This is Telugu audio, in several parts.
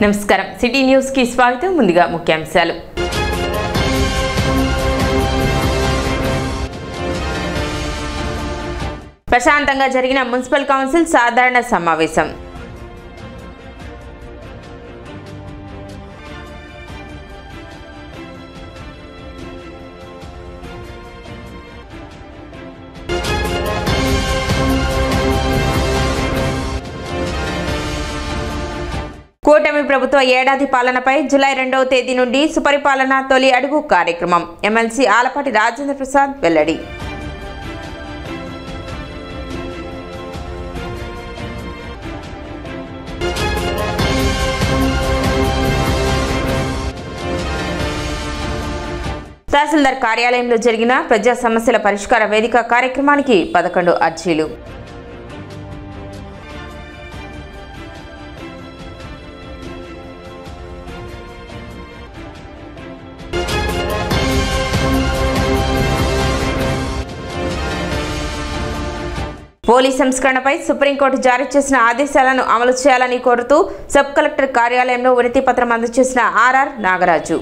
నమస్కారం సిటీ న్యూస్ కి స్వాగతం ముందుగా ముఖ్యాంశాలు ప్రశాంతంగా జరిగిన మున్సిపల్ కౌన్సిల్ సాధారణ సమావేశం కూటమి ప్రభుత్వ ఏడాది పాలనపై జూలై 2వ తేదీ నుండి సుపరిపాలన తొలి అడుగు కార్యక్రమం ఎమ్మెల్సీ ఆలపాటి రాజేంద్ర ప్రసాద్ వెల్లడి. తహసీల్దార్ కార్యాలయంలో జరిగిన ప్రజా సమస్యల పరిష్కార వేదిక కార్యక్రమానికి 11 అర్జీలు. పోలీస్ సంస్కరణపై సుప్రీంకోర్టు జారీ చేసిన ఆదేశాలను అమలు చేయాలని కోరుతూ సబ్ కలెక్టర్ కార్యాలయంలో వినతి పత్రం అందజేసిన ఆర్ఆర్ నాగరాజు.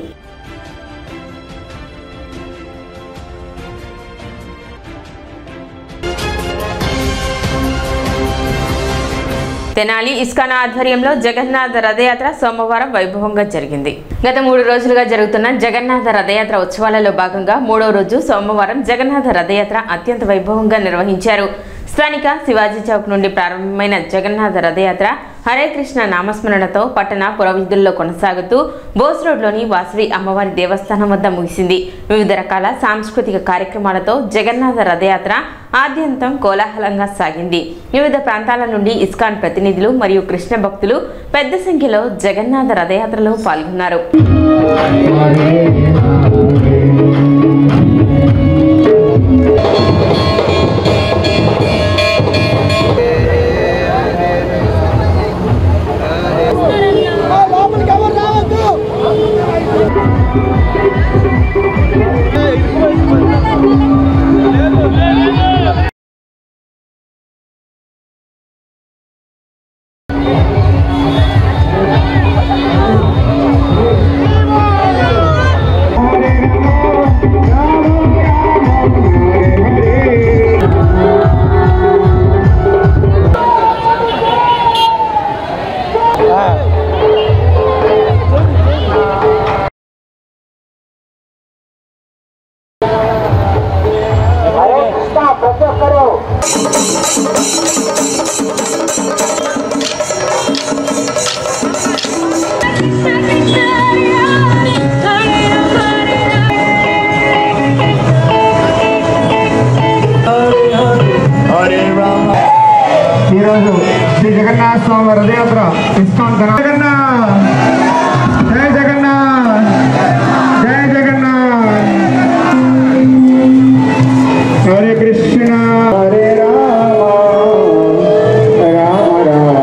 తెనాలి ఇస్కాన్ ఆధ్వర్యంలో జగన్నాథ రథయాత్ర సోమవారం వైభవంగా జరిగింది. గత 3 రోజులుగా జరుగుతున్న జగన్నాథ రథయాత్ర ఉత్సవాలలో భాగంగా 3వ రోజు సోమవారం జగన్నాథ రథయాత్ర అత్యంత వైభవంగా నిర్వహించారు. స్థానిక శివాజీ చౌక్ నుండి ప్రారంభమైన జగన్నాథ రథయాత్ర హరే కృష్ణ నామస్మరణతో పట్టణ పురవీధుల్లో కొనసాగుతూ బోస్ రోడ్లోని వాసవి అమ్మవారి దేవస్థానం వద్ద ముగిసింది. వివిధ రకాల సాంస్కృతిక కార్యక్రమాలతో జగన్నాథ రథయాత్ర ఆద్యంతం కోలాహలంగా సాగింది. వివిధ ప్రాంతాల నుండి ఇస్కాన్ ప్రతినిధులు మరియు కృష్ణ భక్తులు పెద్ద సంఖ్యలో జగన్నాథ రథయాత్రలో పాల్గొన్నారు. ఈరోజు శ్రీ జగన్నాథ స్వామి రథయాత్ర ఇస్కాన్ జగన్నాథ్ జయ జగన్నాథ్ జయ జగన్నాథ్ హరే కృష్ణ హరే రామ రామ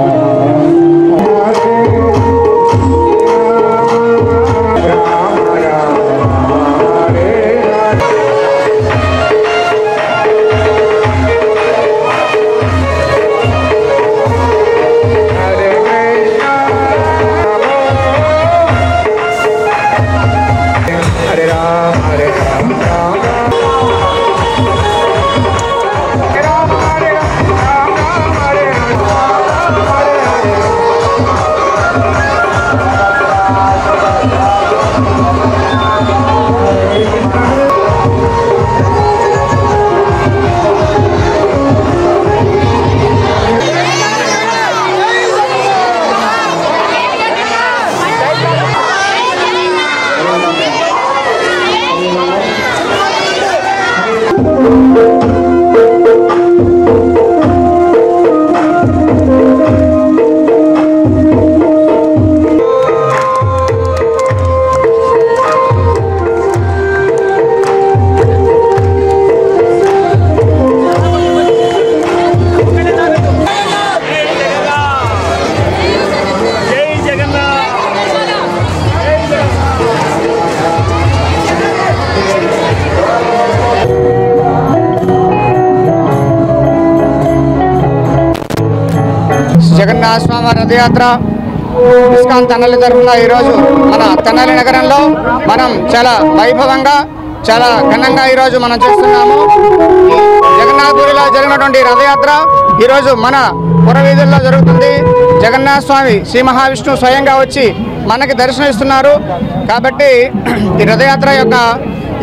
రామ జగన్నాథ స్వామి రథయాత్ర ఇస్కాన్ తెనాలి తరఫున ఈరోజు మన తెనాలి నగరంలో మనం చాలా వైభవంగా చాలా ఘనంగా ఈరోజు మనం చేస్తున్నాము. జగన్నాథపురిలో జరిగినటువంటి రథయాత్ర ఈరోజు మన పురవీధుల్లో జరుగుతుంది. జగన్నాథ స్వామి శ్రీ మహావిష్ణువు స్వయంగా వచ్చి మనకి దర్శనమిస్తున్నారు. కాబట్టి ఈ రథయాత్ర యొక్క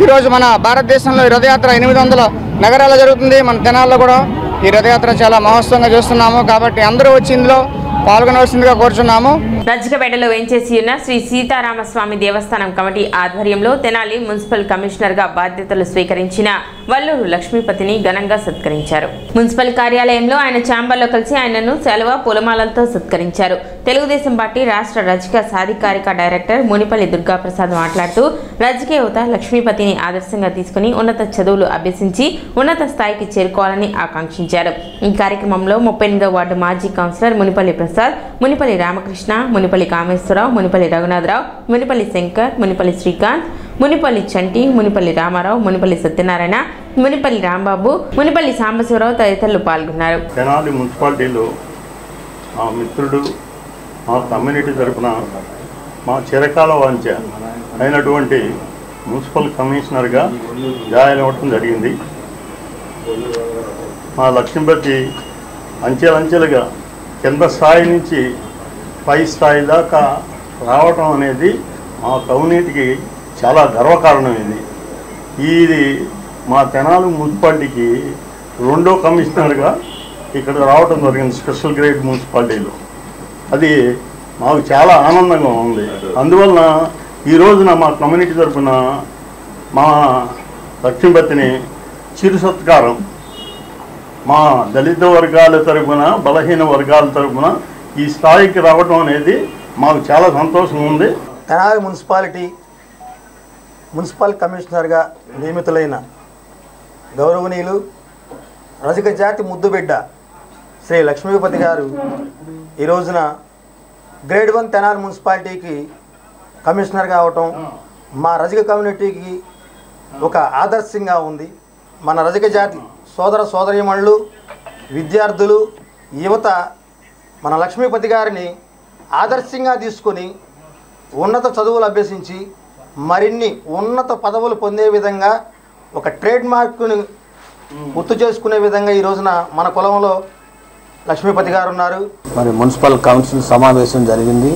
ఈరోజు మన భారతదేశంలో ఈ రథయాత్ర 800 నగరాల్లో జరుగుతుంది. మన తెనాల్లో కూడా ఈ రథయాత్ర చాలా మహోత్సవంగా చేస్తున్నాము. కాబట్టి అందరూ వచ్చి ఇందులో పాల్గొనవలసిందిగా కోరుచున్నాము. రజ్జికపేటలో వేంచేసి ఉన్న శ్రీ సీతారామస్వామి దేవస్థానం కమిటీ ఆధ్వర్యంలో తెనాలి మున్సిపల్ కమిషనర్గా బాధ్యతలు స్వీకరించిన వల్లూరు లక్ష్మీపతిని ఘనంగా సత్కరించారు. మున్సిపల్ కార్యాలయంలో ఆయన ఛాంబర్లో కలిసి ఆయనను సెలవ పూలమాలలతో సత్కరించారు. తెలుగుదేశం పార్టీ రాష్ట్ర రజక సాధికారిక డైరెక్టర్ మునిపల్లి దుర్గాప్రసాద్ మాట్లాడుతూ రజక యువత లక్ష్మీపతిని ఆదర్శంగా తీసుకుని ఉన్నత చదువులు అభ్యసించి ఉన్నత స్థాయికి చేరుకోవాలని ఆకాంక్షించారు. ఈ కార్యక్రమంలో 38వ వార్డు మాజీ కౌన్సిలర్ మునిపల్లి ప్రసాద్, మునిపల్లి రామకృష్ణ, మునిపల్లి కామేశ్వరరావు, మునిపల్లి రఘునాథరావు, మునిపల్లి శంకర్, మునిపల్లి శ్రీకాంత్, మునిపల్లి చంటి, మునిపల్లి రామారావు, మునిపల్లి సత్యనారాయణ, మునిపల్లి రాంబాబు, మునిపల్లి సాంబశివరావు తదితరులు పాల్గొన్నారు. తెనాలి మున్సిపాలిటీలో మా మిత్రుడు మా కమ్యూనిటీ తరఫున మా చిరకాల వాంఛ అయినటువంటి మున్సిపల్ కమిషనర్గా జాయిన్ అవ్వడం జరిగింది. మా లక్ష్మీపతి అంచెలంచెలుగా కింద స్థాయి నుంచి పై స్థాయి దాకా రావటం అనేది మా కమ్యూనిటీకి చాలా గర్వకారణం. ఇది మా తెనాలి మున్సిపాలిటీకి 2వ కమిషనర్గా ఇక్కడ రావటం జరిగింది స్పెషల్ గ్రేడ్ మున్సిపాలిటీలో. అది మాకు చాలా ఆనందంగా ఉంది. అందువలన ఈ రోజున మా కమ్యూనిటీ తరఫున మా లక్ష్మీపతిని చిరు సత్కారం మా దళిత వర్గాల తరఫున బలహీన వర్గాల తరఫున ఈ స్థాయికి రావడం అనేది మాకు చాలా సంతోషంగా ఉంది. తెనాలి మున్సిపల్ కమిషనర్గా నియమితులైన గౌరవనీయులు రజక జాతి ముద్దుబిడ్డ శ్రీ లక్ష్మీపతి గారు ఈ రోజున గ్రేడ్ 1 తెనాలి మున్సిపాలిటీకి కమిషనర్గా అవటం మా రజక కమ్యూనిటీకి ఒక ఆదర్శంగా ఉంది. మన రజక జాతి సోదరీమణులు, విద్యార్థులు, యువత మన లక్ష్మీపతి గారిని ఆదర్శంగా తీసుకొని ఉన్నత చదువులు అభ్యసించి మరిన్ని ఉన్నత పదవులు పొందే విధంగా ఒక ట్రేడ్ మార్క్ని గుర్తు చేసుకునే విధంగా ఈ రోజున మన కులంలో లక్ష్మీపతి గారు ఉన్నారు. మరి మున్సిపల్ కౌన్సిల్ సమావేశం జరిగింది.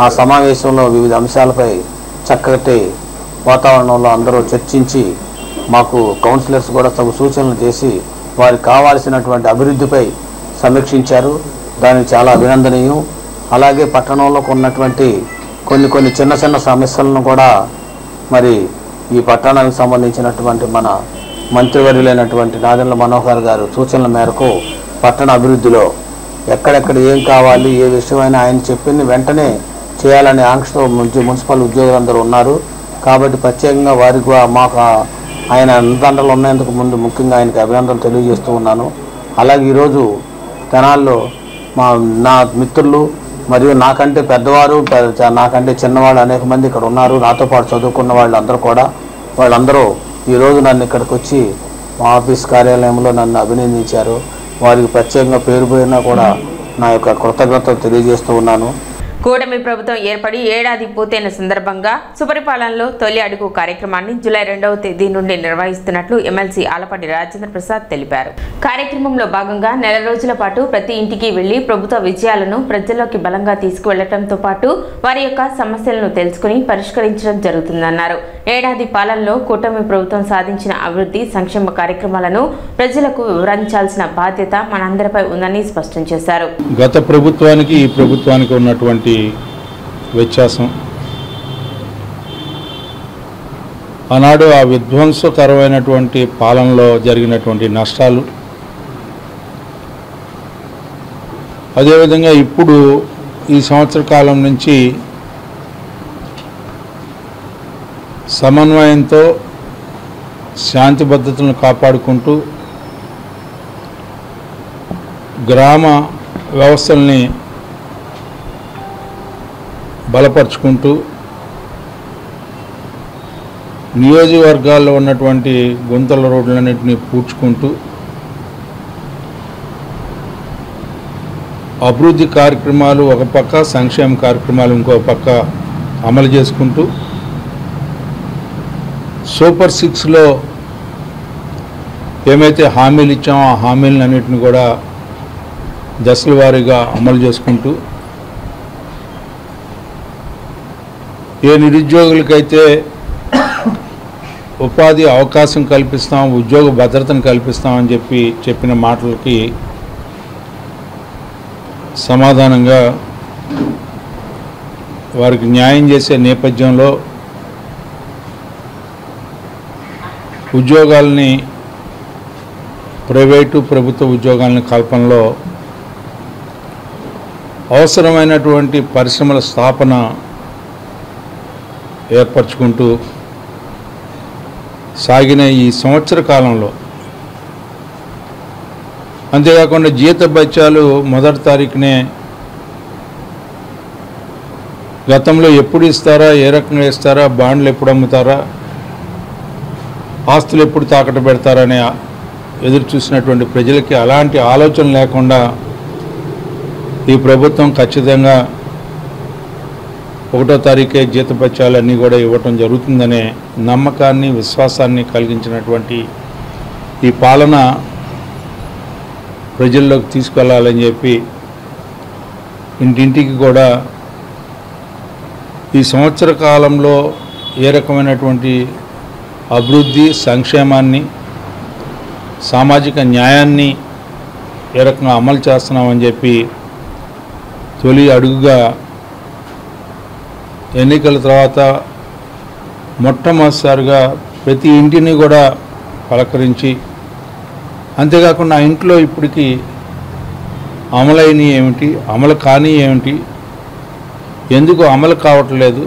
ఆ సమావేశంలో వివిధ అంశాలపై చక్కటి వాతావరణంలో అందరూ చర్చించి మాకు కౌన్సిలర్స్ కూడా తగు సూచనలు చేసి వారికి కావాల్సినటువంటి అభివృద్ధిపై సమీక్షించారు. దానికి చాలా అభినందనీయం. అలాగే పట్టణంలో ఉన్నటువంటి కొన్ని చిన్న సమస్యలను కూడా మరి ఈ పట్టణానికి సంబంధించినటువంటి మన మంత్రివర్యులైనటువంటి నాదెండ్ల మనోహర్ గారు సూచనల మేరకు పట్టణ అభివృద్ధిలో ఎక్కడెక్కడ ఏం కావాలి, ఏ విషయమైనా ఆయన చెప్పింది వెంటనే చేయాలనే ఆంక్షతో మున్సిపల్ ఉద్యోగులందరూ ఉన్నారు. కాబట్టి ప్రత్యేకంగా వారికి మాకు ఆయన అండదండలు ఉన్నందుకు ముందు ముఖ్యంగా ఆయనకి అభినందనలు తెలియజేస్తూ ఉన్నాను. అలాగే ఈరోజు తెనాల్లో నా మిత్రులు మరియు నాకంటే పెద్దవారు, నాకంటే చిన్నవాళ్ళు అనేక మంది ఇక్కడ ఉన్నారు. నాతో పాటు చదువుకున్న వాళ్ళందరూ ఈరోజు నన్ను ఇక్కడికి వచ్చి మా ఆఫీస్ కార్యాలయంలో నన్ను అభినందించారు. వారికి ప్రత్యేకంగా పేరు పోయినా కూడా నా యొక్క కృతజ్ఞతలు తెలియజేస్తూ ఉన్నాను. కూటమి ప్రభుత్వం ఏర్పడి ఏడాది పూర్తయిన సందర్భంగా సుపరిపాలనలో తొలి అడుగు కార్యక్రమాన్ని జూలై 2వ తేదీ నుండి నిర్వహిస్తున్నట్లు ఎమ్మెల్సీ ఆలపాటి రాజేంద్ర ప్రసాద్ తెలిపారు. కార్యక్రమంలో భాగంగా నెల రోజుల పాటు ప్రతి ఇంటికి వెళ్లి ప్రభుత్వ విజయాలను ప్రజల్లోకి బలంగా తీసుకువెళ్లడంతో పాటు వారి యొక్క సమస్యలను తెలుసుకుని పరిష్కరించడం జరుగుతుందన్నారు. ఏడాది పాలనలో కూటమి ప్రభుత్వం సాధించిన అభివృద్ధి సంక్షేమ కార్యక్రమాలను ప్రజలకు వివరించాల్సిన బాధ్యత మనందరిపై ఉందని స్పష్టం చేశారు. గత ప్రభుత్వానికి ఈ ప్రభుత్వానికి ఉన్నటువంటి వ్యత్యాసం, ఆనాడు ఆ విధ్వంసకరమైనటువంటి పాలనలో జరిగినటువంటి నష్టాలు, అదేవిధంగా ఇప్పుడు ఈ సంవత్సర కాలం నుంచి సమన్వయంతో శాంతి భద్రతలను కాపాడుకుంటూ గ్రామ వ్యవస్థల్ని బలపరుచుకుంటూ నియోజకవర్గాల్లో ఉన్నటువంటి గుంతల రోడ్లన్నింటినీ పూడ్చుకుంటూ అభివృద్ధి కార్యక్రమాలు ఒక పక్క, సంక్షేమ కార్యక్రమాలు ఇంకో పక్క అమలు చేసుకుంటూ సూపర్ 6లో ఏమైతే హామీలు ఇచ్చామో ఆ హామీలన్నింటిని కూడా దశల వారీగా అమలు చేసుకుంటూ ఏ నిరుద్యోగులకైతే ఉపాధి అవకాశం కల్పిస్తాం, ఉద్యోగ భద్రతను కల్పిస్తామని చెప్పిన మాటలకి సమాధానంగా వారికి న్యాయం చేసే నేపథ్యంలో ఉద్యోగాల్ని ప్రైవేటు ప్రభుత్వ ఉద్యోగాలని కల్పనలో అవసరమైనటువంటి పరిశ్రమల స్థాపన ఏర్పరచుకుంటూ సాగిన ఈ సంవత్సర కాలంలో, అంతేకాకుండా జీతభత్యాలు మొదటి తారీఖునే గతంలో ఎప్పుడు ఇస్తారా, ఏ రకంగా ఇస్తారా, బాండ్లు ఎప్పుడు అమ్ముతారా, ఆస్తులు ఎప్పుడు తాకట్టు పెడతారనే ఎదురు చూసినటువంటి ప్రజలకి అలాంటి ఆలోచన లేకుండా ఈ ప్రభుత్వం ఖచ్చితంగా 1వ తారీఖే జీతభత్యాలన్నీ కూడా ఇవ్వటం జరుగుతుందనే నమ్మకాన్ని, విశ్వాసాన్ని కలిగించినటువంటి ఈ పాలన ప్రజల్లోకి తీసుకెళ్లాలని చెప్పి ఇంటింటికి కూడా ఈ సంవత్సర కాలంలో ఏ రకమైనటువంటి అభివృద్ధి, సంక్షేమాన్ని, సామాజిక న్యాయాన్ని ఏ రకంగా అమలు చేస్తున్నామని చెప్పి తొలి అడుగుగా ఎన్నికల తర్వాత మొట్టమొదటిసారిగా ప్రతి ఇంటిని కూడా పలకరించి, అంతేకాకుండా ఆ ఇంట్లో ఇప్పటికీ అమలైనవి ఏమిటి, అమలు కాని ఏమిటి, ఎందుకు అమలు కావట్లేదు,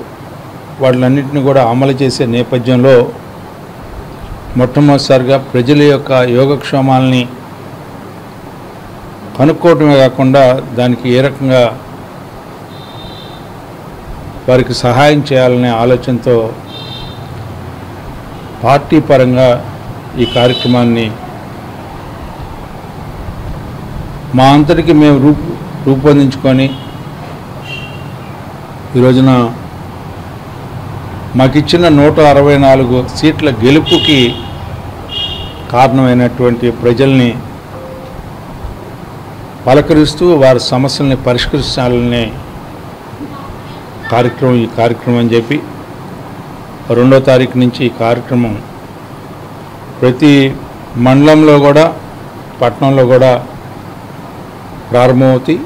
వాటిలన్నింటినీ కూడా అమలు చేసే నేపథ్యంలో మొట్టమొదటిసారిగా ప్రజల యొక్క యోగక్షేమాలని కనుక్కోవటమే కాకుండా దానికి ఏ రకంగా వారికి సహాయం చేయాలనే ఆలోచనతో పార్టీ పరంగా ఈ కార్యక్రమాన్ని మా అంతటికి మేము రూపొందించుకొని ఈ రోజున మాకిచ్చిన 164 సీట్ల గెలుపుకి కారణమైనటువంటి ప్రజల్ని పలకరిస్తూ వారి సమస్యల్ని పరిష్కరించాలనే ఈ కార్యక్రమం అని చెప్పి 2వ తారీఖు నుంచి ఈ కార్యక్రమం ప్రతి మండలంలో కూడా, పట్టణంలో కూడా ప్రారంభమవుతాయి.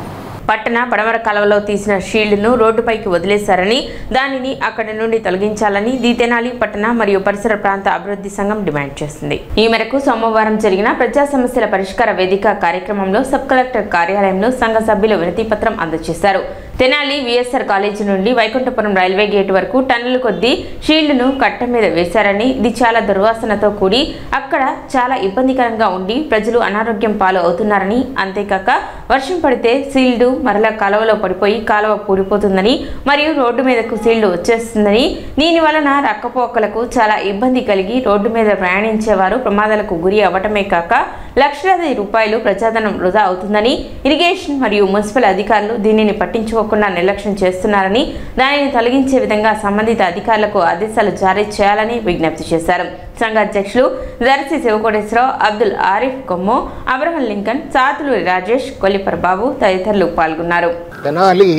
పట్టణ పడమర కాలువలో తీసిన షీల్డ్ను రోడ్డుపైకి వదిలేశారని, దానిని అక్కడి నుండి తొలగించాలని దీతెనాలి పట్టణ మరియు పరిసర ప్రాంత అభివృద్ధి సంఘం డిమాండ్ చేసింది. ఈ మేరకు సోమవారం జరిగిన ప్రజా సమస్యల పరిష్కార వేదిక కార్యక్రమంలో సబ్ కలెక్టర్ కార్యాలయంలో సంఘ సభ్యులు వినతి పత్రం అందజేశారు. తెనాలి విఎస్ఆర్ కాలేజీ నుండి వైకుంఠపురం రైల్వే గేట్ వరకు టన్నుల కొద్దీ షీల్డ్ను కట్ట మీద వేశారని, ఇది చాలా దుర్వాసనతో కూడి అక్కడ చాలా ఇబ్బందికరంగా ఉండి ప్రజలు అనారోగ్యం పాలు అవుతున్నారని, అంతేకాక వర్షం పడితే సీల్డ్ మరలా కాలువలో పడిపోయి కాలువ పూడిపోతుందని మరియు రోడ్డు మీదకు సీల్డ్ వచ్చేస్తుందని, దీని వలన రక్కపోకలకు చాలా ఇబ్బంది కలిగి రోడ్డు మీద ప్రయాణించేవారు ప్రమాదాలకు గురి అవ్వటమే కాక లక్షలాది రూపాయలు ప్రజాధనం వృధా అవుతుందని, ఇరిగేషన్ మరియు మున్సిపల్ అధికారులు దీనిని పట్టించుకోకుండా నిర్లక్ష్యం చేస్తున్నారని, దానిని తొలగించే విధంగా సంబంధిత అధికారులకు ఆదేశాలు జారీ చేయాలని విజ్ఞప్తి చేశారు. సంఘ అధ్యక్షులు దర్శి శివకోటేశ్వరరావు, అబ్దుల్ ఆరిఫ్ కొమ్మో, అబ్రహం లింకన్, సాతులూరి రాజేష్, కొల్లిపర్ బాబు తదితరులు పాల్గొన్నారు. తెనాలి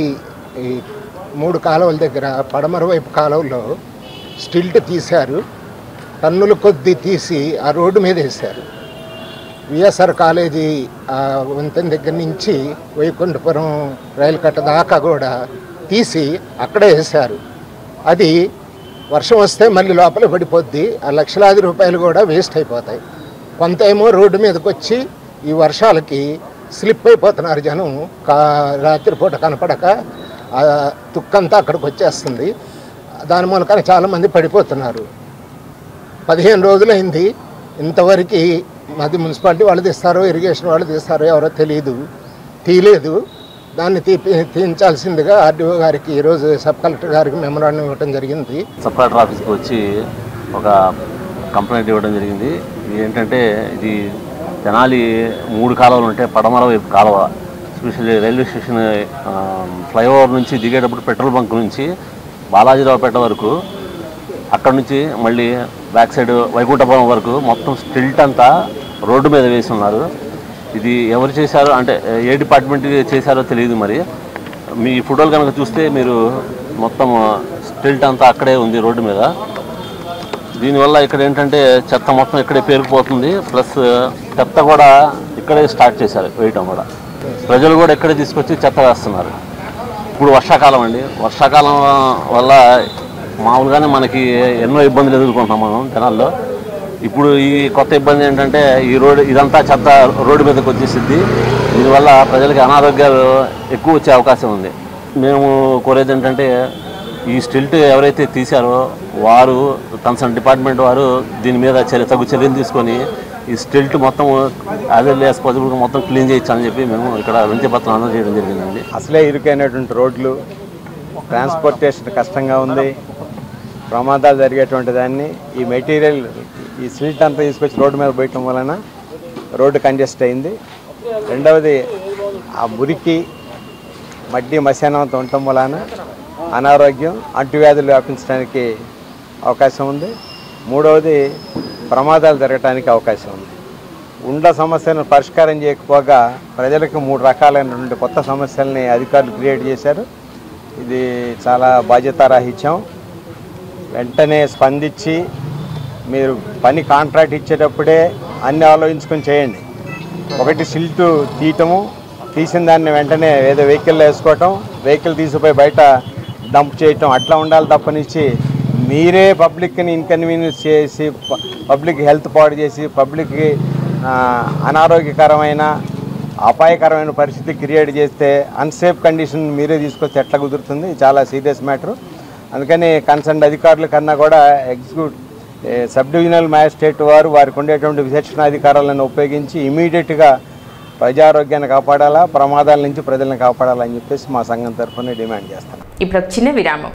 3 కాలువల దగ్గర పడమర వైపు కాలువలో స్టిల్ట్ తీశారు, టన్నుల కొద్దీ తీసి ఆ రోడ్డు మీద వేశారు. విఎస్ఆర్ కాలేజీ వంతెన దగ్గర నుంచి వైకుంఠపురం రైలు కట్ట దాకా కూడా తీసి అక్కడే వేశారు. అది వర్షం వస్తే మళ్ళీ లోపల పడిపోద్ది, ఆ లక్షలాది రూపాయలు కూడా వేస్ట్ అయిపోతాయి. కొంత ఏమో రోడ్డు మీదకి వచ్చి ఈ వర్షాలకి స్లిప్ అయిపోతున్నారు జనం, రాత్రిపూట కనపడక తుక్కంతా అక్కడికి వచ్చేస్తుంది. దాని మూలకన చాలామంది పడిపోతున్నారు. 15 రోజులైంది, ఇంతవరకు అది మున్సిపాలిటీ వాళ్ళు తీస్తారో ఇరిగేషన్ వాళ్ళు తీస్తారో ఎవరో తెలియదు, తీయలేదు. దాన్ని తీయించాల్సిందిగా ఆర్డీఓ గారికి ఈరోజు సబ్ కలెక్టర్ గారికి మెమరాండం ఇవ్వడం జరిగింది. సబ్ కలెక్టర్ ఆఫీస్కి వచ్చి ఒక కంప్లైంట్ ఇవ్వడం జరిగింది. ఇది ఏంటంటే ఇది తెనాలి 3 కాలువలు ఉంటే పడమర వైపు కాలువ ఎస్పెషల్లీ రైల్వే స్టేషన్ ఫ్లైఓవర్ నుంచి దిగేటప్పుడు పెట్రోల్ బంక్ నుంచి బాలాజీరావుపేట వరకు, అక్కడ నుంచి మళ్ళీ బ్యాక్ సైడ్ వైకుంఠపురం వరకు మొత్తం స్టిల్ట్ అంతా రోడ్డు మీద వేసి ఉన్నారు. ఇది ఎవరు చేశారో అంటే ఏ డిపార్ట్మెంట్ చేశారో తెలియదు. మరి మీ ఫోటోలు కనుక చూస్తే మీరు మొత్తం స్టిల్ట్ అంతా అక్కడే ఉంది రోడ్డు మీద. దీనివల్ల ఇక్కడ ఏంటంటే చెత్త మొత్తం ఇక్కడే పేరుకుపోతుంది, ప్లస్ చెత్త కూడా ఇక్కడే స్టార్ట్ చేశారు వేయటం కూడా. ప్రజలు కూడా ఇక్కడే తీసుకొచ్చి చెత్త వేస్తున్నారు. ఇప్పుడు వర్షాకాలం అండి, వర్షాకాలం వల్ల మామూలుగానే మనకి ఎన్నో ఇబ్బందులు ఎదుర్కొంటున్నాం మనం జనాల్లో. ఇప్పుడు ఈ కొత్త ఇబ్బంది ఏంటంటే ఈ రోడ్డు ఇదంతా చెత్త రోడ్డు మీదకి వచ్చేసిద్ది. దీనివల్ల ప్రజలకి అనారోగ్యాలు ఎక్కువ వచ్చే అవకాశం ఉంది. మేము కోరేది ఏంటంటే ఈ స్టిల్ట్ ఎవరైతే తీశారో వారు కన్సర్న్ డిపార్ట్మెంట్ వారు దీని మీద తగు చర్యలు తీసుకొని ఈ స్టిల్ట్ మొత్తం యాజ్ పాసిబుల్ మొత్తం క్లీన్ చేయొచ్చని చెప్పి మేము ఇక్కడ వినతిపత్రం అందజేయడం చేయడం జరిగిందండి. అసలే ఇరుకైనటువంటి రోడ్లు, ట్రాన్స్పోర్టేషన్ కష్టంగా ఉంది, ప్రమాదాలు జరిగేటువంటి దాన్ని ఈ మెటీరియల్ ఈ స్టిల్ట్ అంతా తీసుకొచ్చి రోడ్డు మీద పోయటం వలన రోడ్డు కంజెస్ట్ అయింది. రెండవది ఆ మురికి మడ్డి మశానంతో ఉండటం వలన అనారోగ్యం, అంటువ్యాధులు వ్యాపించడానికి అవకాశం ఉంది. మూడవది ప్రమాదాలు జరగడానికి అవకాశం ఉంది. ఉండ సమస్యను పరిష్కారం చేయకపోగా ప్రజలకు 3 రకాలైనటువంటి కొత్త సమస్యల్ని అధికారులు క్రియేట్ చేశారు. ఇది చాలా బాధ్యతారాహిత్యం. వెంటనే స్పందించి మీరు పని కాంట్రాక్ట్ ఇచ్చేటప్పుడే అన్ని ఆలోచించుకొని చేయండి. ఒకటి సిల్టు తీయటము, తీసిన దాన్ని వెంటనే ఏదో వెహికల్లో వేసుకోవటం, వెహికల్ తీసిపోయి బయట డంప్ చేయటం అట్లా ఉండాలి తప్పనిచ్చి మీరే పబ్లిక్ని ఇన్కన్వీనియన్స్ చేసి పబ్లిక్ హెల్త్ పాడు చేసి పబ్లిక్కి అనారోగ్యకరమైన అపాయకరమైన పరిస్థితి క్రియేట్ చేస్తే అన్సేఫ్ కండిషన్ మీరే తీసుకొచ్చి ఎట్లా కుదురుతుంది? చాలా సీరియస్ మ్యాటర్. అందుకని కన్సర్న్ అధికారుల కన్నా కూడా సబ్ డివిజనల్ మ్యాజిస్ట్రేట్ వారికి ఉండేటువంటి విచక్షణాధికారాలను ఉపయోగించి ఇమీడియట్గా ప్రజారోగ్యాన్ని కాపాడాలా, ప్రమాదాల నుంచి ప్రజలను కాపాడాలని చెప్పేసి మా సంఘం తరఫున డిమాండ్ చేస్తాం. ఇప్పుడు చిన్న విరామం.